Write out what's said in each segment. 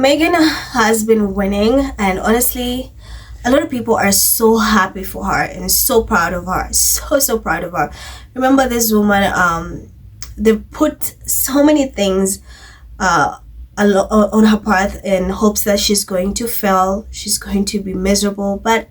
Meghan has been winning, and honestly, a lot of people are so happy for her and so proud of her. So proud of her. Remember this woman, they put so many things on her path in hopes that she's going to fail, she's going to be miserable, but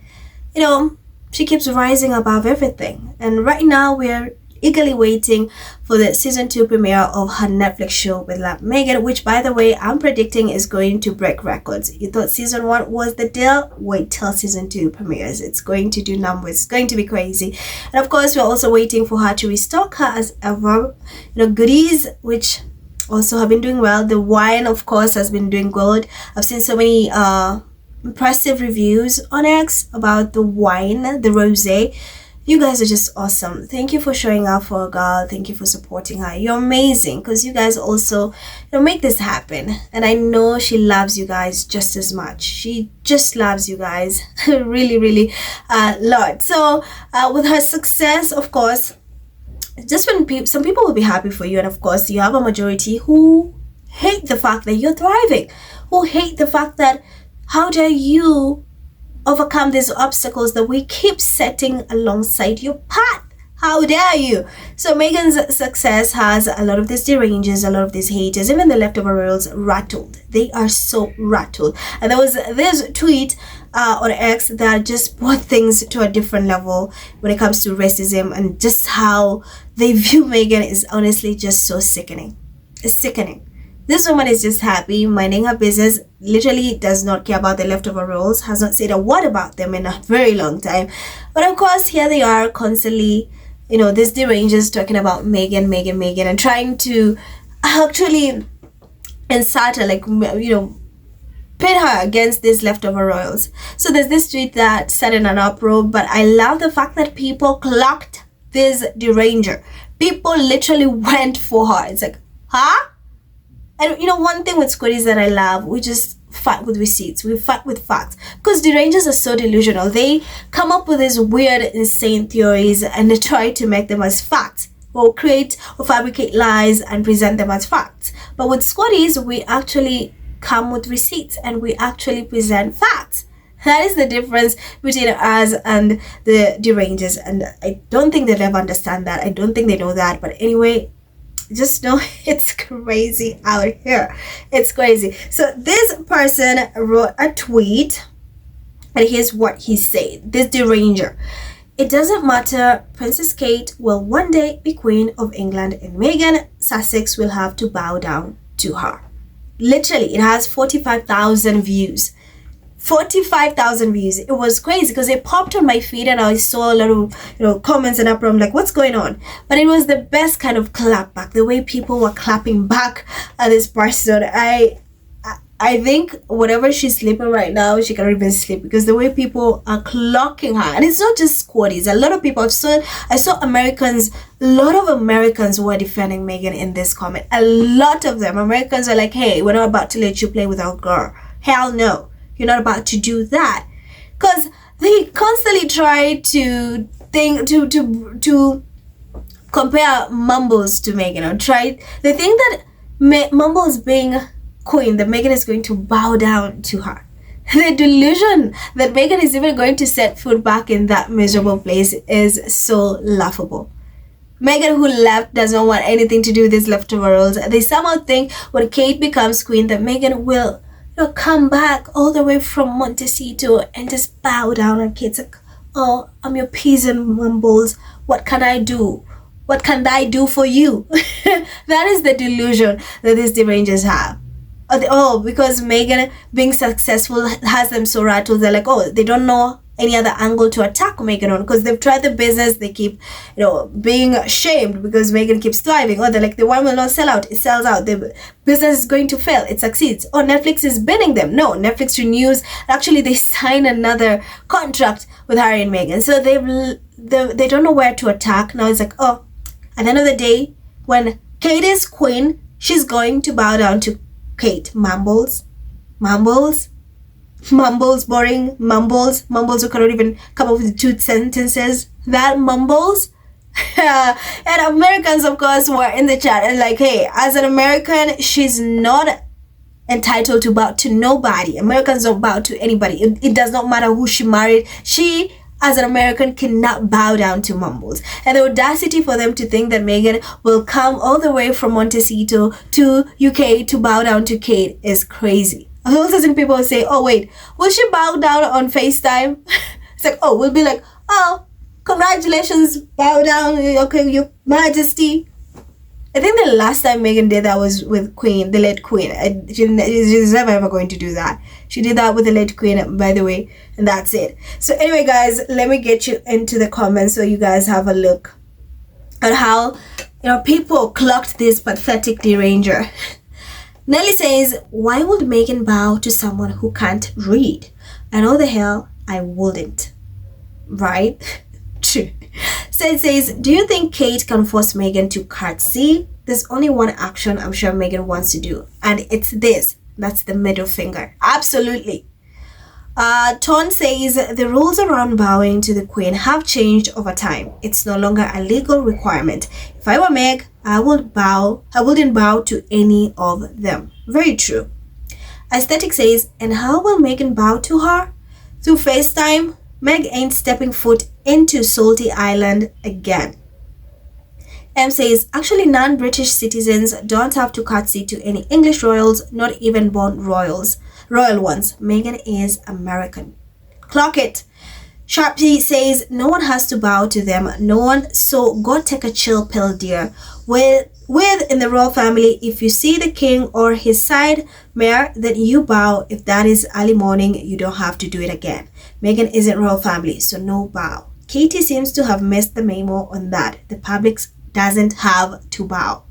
she keeps rising above everything. And right now we're eagerly waiting for the season 2 premiere of her Netflix show with Meghan, which, by the way, I'm predicting is going to break records. You thought season 1 was the deal? Wait till season 2 premieres. It's going to do numbers. It's going to be crazy. And of course, we're also waiting for her to restock her as ever goodies, which also have been doing well. The wine, of course, has been doing good. I've seen so many impressive reviews on X about the wine, the rosé. You guys are just awesome. Thank you for showing up for a girl. Thank you for supporting her. You're amazing, because you guys also make this happen. And I know she loves you guys just as much. She just loves you guys really a lot. So with her success, of course, just when some people will be happy for you, and of course you have a majority who hate the fact that you're thriving, who hate the fact that how dare you overcome these obstacles that we keep setting alongside your path. How dare you? So Meghan's success has a lot of these derangers, a lot of these haters, even the leftover royals rattled. They are so rattled. And there was this tweet on X that just brought things to a different level when it comes to racism, and just how they view Meghan is honestly just so sickening. It's sickening. This woman is just happy, minding her business, literally does not care about the leftover roles, has not said a word about them in a very long time. But of course, here they are constantly, these derangers talking about Meghan, and trying to actually insert her, pit her against these leftover royals. So there's this tweet that started an uproar, but I love the fact that people clocked this deranger. People literally went for her. It's like, huh? And one thing with Scotties that I love, we just fight with receipts. We fight with facts. Because derangers are so delusional. They come up with these weird, insane theories and they try to make them as facts. Or create or fabricate lies and present them as facts. But with Scotties, we actually come with receipts and we actually present facts. That is the difference between us and the derangers. And I don't think they'll ever understand that. I don't think they know that. But anyway, just know it's crazy out here. It's crazy. So this person wrote a tweet, and here's what he said. This deranger: it doesn't matter, Princess Kate will one day be Queen of England, and Meghan Sussex will have to bow down to her. Literally, it has 45,000 views. 45,000 views. It was crazy because it popped on my feed and I saw a lot of comments and uproar. I'm like, what's going on? But it was the best kind of clap back, the way people were clapping back at this person. I think whatever she's sleeping right now, she can't even sleep, because the way people are clocking her. And it's not just squaddies. A lot of people, I saw Americans, a lot of Americans were defending Meghan in this comment. A lot of them. Americans are like, hey, we're not about to let you play with our girl. Hell no. You're not about to do that. Because they constantly try to compare Mumbles to Meghan. They think that Mumbles being queen, that Meghan is going to bow down to her. The delusion that Meghan is even going to set foot back in that miserable place is so laughable. Meghan, who left, does not want anything to do with these leftover roles. They somehow think when Kate becomes queen that Meghan will come back all the way from Montecito and just bow down, and Kate's like, oh, I'm your peasant Mumbles. What can I do? What can I do for you? That is the delusion that these derangers have. Because Meghan being successful has them so rattled. They're like, oh, they don't know any other angle to attack Meghan on, because they've tried the business. They keep being shamed because Meghan keeps thriving. They're like, the wine will not sell out. It sells out. The business is going to fail. It succeeds. Netflix is binning them. No, Netflix renews. Actually, they sign another contract with Harry and Meghan. So they don't know where to attack. Now it's like, oh, at the end of the day, when Kate is queen, she's going to bow down to Kate. Mumbles, boring mumbles who cannot even come up with 2 sentences. That Mumbles. And Americans, of course, were in the chat and like, hey, as an American, she's not entitled to bow to nobody. Americans don't bow to anybody. It does not matter who she married. She, as an American, cannot bow down to mumbles. And the audacity for them to think that Meghan will come all the way from Montecito to UK to bow down to Kate is crazy. I also think people say, oh wait, will she bow down on FaceTime? It's like, oh, we'll be like, oh, congratulations, bow down, okay, your majesty. I think the last time Meghan did that was with Queen, the late Queen. She's never ever going to do that. She did that with the late Queen, by the way, and that's it. So anyway, guys, let me get you into the comments so you guys have a look at how people clocked this pathetic deranger. Nelly says, why would Meghan bow to someone who can't read? I know the hell I wouldn't. Right? True. So it says, do you think Kate can force Meghan to curtsy? There's only one action I'm sure Meghan wants to do, and it's this. That's the middle finger. Absolutely. Ton says, the rules around bowing to the Queen have changed over time. It's no longer a legal requirement. If I were Meg, I wouldn't bow to any of them. Very true. Aesthetic says, and how will Meghan bow to her? Through FaceTime? Meg ain't stepping foot into Salty Island again. M says, actually non-British citizens don't have to curtsy to any English royals, not even born royal ones. Meghan is American. Clock it. Sharpie says, no one has to bow to them. No one, so go take a chill pill, dear. With in the royal family, if you see the king or his side mare, then you bow. If that is early morning, you don't have to do it again. Meghan isn't royal family, so no bow. Katie seems to have missed the memo on that. The public doesn't have to bow.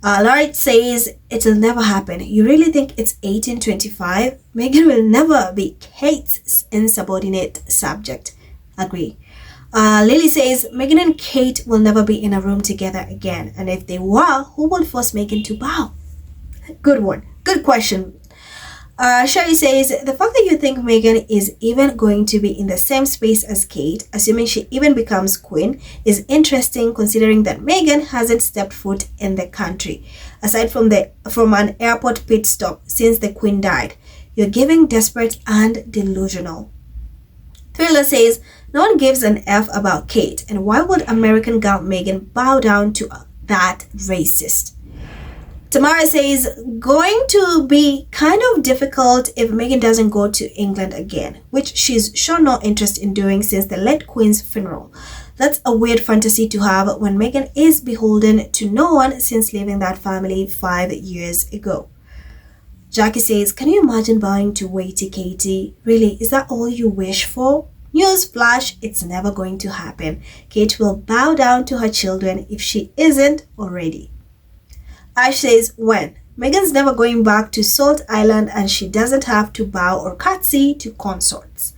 Laurie says, it'll never happen. You really think it's 1825? Meghan will never be Kate's insubordinate subject. Agree. Lily says, Meghan and Kate will never be in a room together again. And if they were, who will force Meghan to bow? Good one. Good question. Sherry says, the fact that you think Meghan is even going to be in the same space as Kate, assuming she even becomes queen, is interesting considering that Meghan hasn't stepped foot in the country, aside from an airport pit stop since the queen died. You're giving desperate and delusional. Thriller says, no one gives an F about Kate, and why would American girl Meghan bow down to that racist? Tamara says, going to be kind of difficult if Meghan doesn't go to England again, which she's shown no interest in doing since the late Queen's funeral. That's a weird fantasy to have when Meghan is beholden to no one since leaving that family 5 years ago. Jackie says, can you imagine bowing to weighty Katie? Really, is that all you wish for? News flash, it's never going to happen. Kate will bow down to her children if she isn't already. Ash says, when? Meghan's never going back to Salt Island and she doesn't have to bow or curtsy to consorts.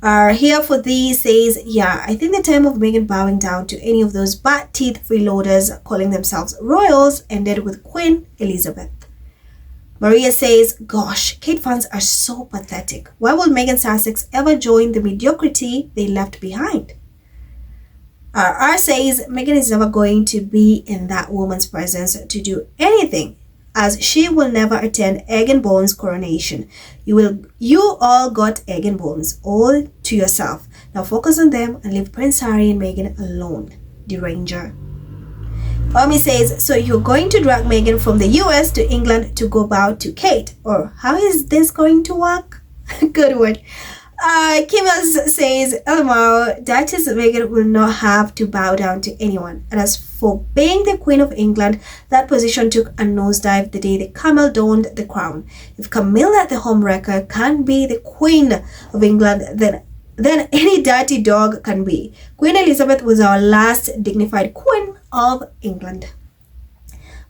Here for thee says, yeah, I think the time of Meghan bowing down to any of those bad teeth freeloaders calling themselves royals ended with Queen Elizabeth. Maria says, gosh, Kate fans are so pathetic. Why will Meghan Sussex ever join the mediocrity they left behind? R says, Meghan is never going to be in that woman's presence to do anything, as she will never attend Egg and Bones' coronation. You all got Egg and Bones all to yourself. Now focus on them and leave Prince Harry and Meghan alone. Deranger. Omi says, so you're going to drag Meghan from the US to England to go bow to Kate? Or how is this going to work? Good word. Kimmels says, LMAO, Duchess Meghan will not have to bow down to anyone. And as for being the Queen of England, that position took a nosedive the day the camel donned the crown. If Camilla the homewrecker can be the Queen of England, then any dirty dog can be. Queen Elizabeth was our last dignified Queen of England.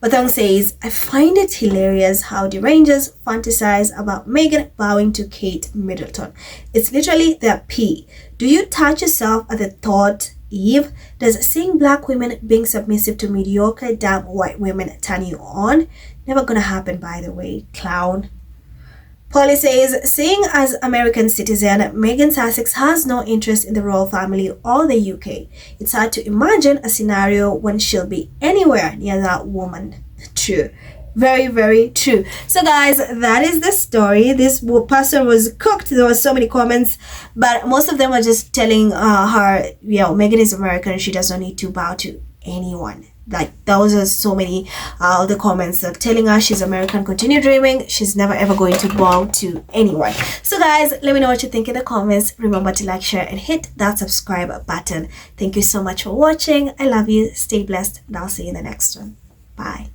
Batang says, I find it hilarious how derangers fantasize about Meghan bowing to Kate Middleton. It's literally their pee. Do you touch yourself at the thought, Eve? Does seeing black women being submissive to mediocre, damn white women turn you on? Never gonna happen, by the way, clown. Polly says, seeing as American citizen, Meghan Sussex has no interest in the royal family or the UK. It's hard to imagine a scenario when she'll be anywhere near that woman. True. Very, very true. So guys, that is the story. This person was cooked. There were so many comments, but most of them were just telling her, Meghan is American, she does not need to bow to anyone. Like, those are so many the comments, like telling her she's American, continue dreaming, she's never ever going to bow to anyone. So guys, let me know what you think in the comments. Remember to like, share, and hit that subscribe button. Thank you so much for watching. I love you. Stay blessed, and I'll see you in the next one. Bye.